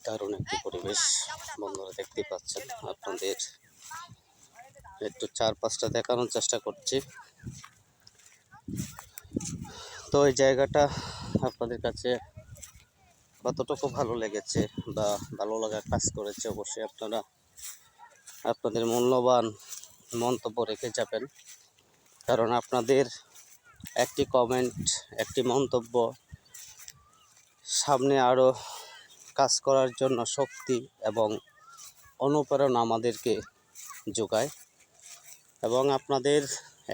দারুণ একটি পরিবেশ বন্ধুরা দেখতে পাচ্ছেন। আপনাদের একটু চারপাশটা দেখানোর চেষ্টা করছি। তো এই জায়গাটা আপনাদের কাছে কতটুকু ভালো লেগেছে বা ভালো লাগা কাজ করেছে, অবশ্যই আপনারা আপনাদের মূল্যবান মন্তব্য রেখে যাবেন। কারণ আপনাদের একটি কমেন্ট, একটি মন্তব্য সামনে আরও কাজ করার জন্য শক্তি এবং অনুপ্রেরণা আমাদেরকে যোগায়, এবং আপনাদের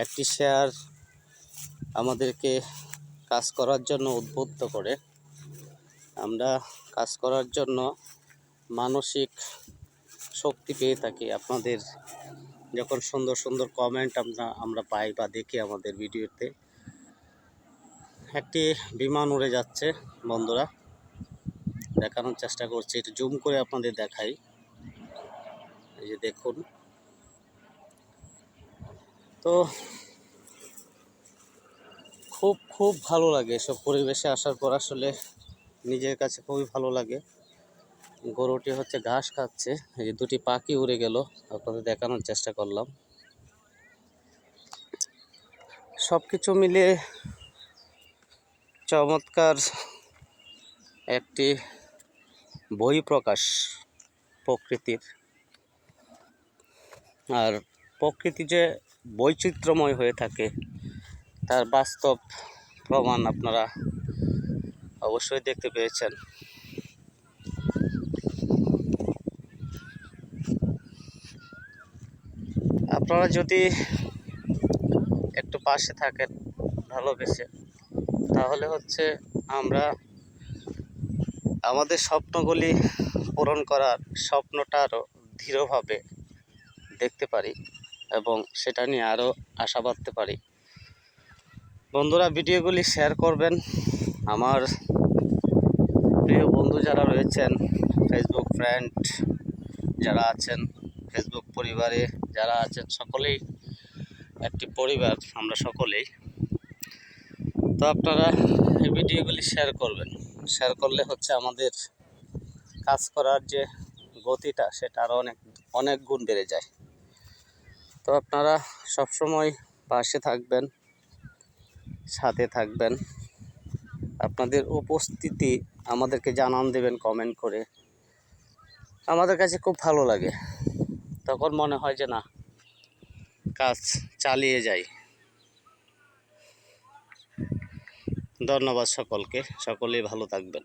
একটি শেয়ার আমাদেরকে কাজ করার জন্য উদ্বুদ্ধ করে। আমরা কাজ করার জন্য মানসিক শক্তি পেয়ে থাকি আপনাদের যখন সুন্দর সুন্দর কমেন্ট আমরা পাই বা দেখি। আমাদের ভিডিওতে একটি বিমান উড়ে যাচ্ছে বন্ধুরা, দেখানোর চেষ্টা করছি, একটু জুম করে আপনাদের দেখাই। এই যে দেখুন, তো খুব ভালো লাগে এসব পরিবেশে আসার পর। আসলে নিজের কাছে খুবই ভালো লাগে। গরুটি হচ্ছে ঘাস খাচ্ছে, এই যে দুটি পাখি উড়ে গেল, আপনাদের দেখানোর চেষ্টা করলাম। সব কিছু মিলে চমৎকার একটি বই প্রকাশ প্রকৃতির। আর প্রকৃতি যে বৈচিত্র্যময় হয়ে থাকে তার বাস্তব প্রমাণ আপনারা অবশ্যই দেখতে পেয়েছেন। আপনারা যদি একটু পাশে থাকেন ভালোবেসে, তাহলে হচ্ছে আমরা আমাদের স্বপ্নগুলি পূরণ করার স্বপ্নটা আরও দৃঢ়ভাবে দেখতে পারি এবং সেটা নিয়ে আরও আশা বাঁধতে পারি। বন্ধুরা, ভিডিওগুলি শেয়ার করবেন। আমার প্রিয় বন্ধু যারা রয়েছেন, ফেসবুক ফ্রেন্ড যারা আছেন, ফেসবুক পরিবারে যারা আছেন, সকলেই একটি পরিবার আমরা সকলেই। তো আপনারা এই ভিডিওগুলি শেয়ার করবেন। শেয়ার করলে হচ্ছে আমাদের কাজ করার যে গতিটা সেটা আরও অনেক গুণ বেড়ে যায়। তো আপনারা সবসময় পাশে থাকবেন, সাথে থাকবেন। আপনাদের উপস্থিতি আমাদেরকে জানান দেবেন কমেন্ট করে। আমাদের কাছে খুব ভালো লাগে, তখন মনে হয় যে না, কাজ চালিয়ে যাই। ধন্যবাদ সকলকে, সকলেই ভালো থাকবেন।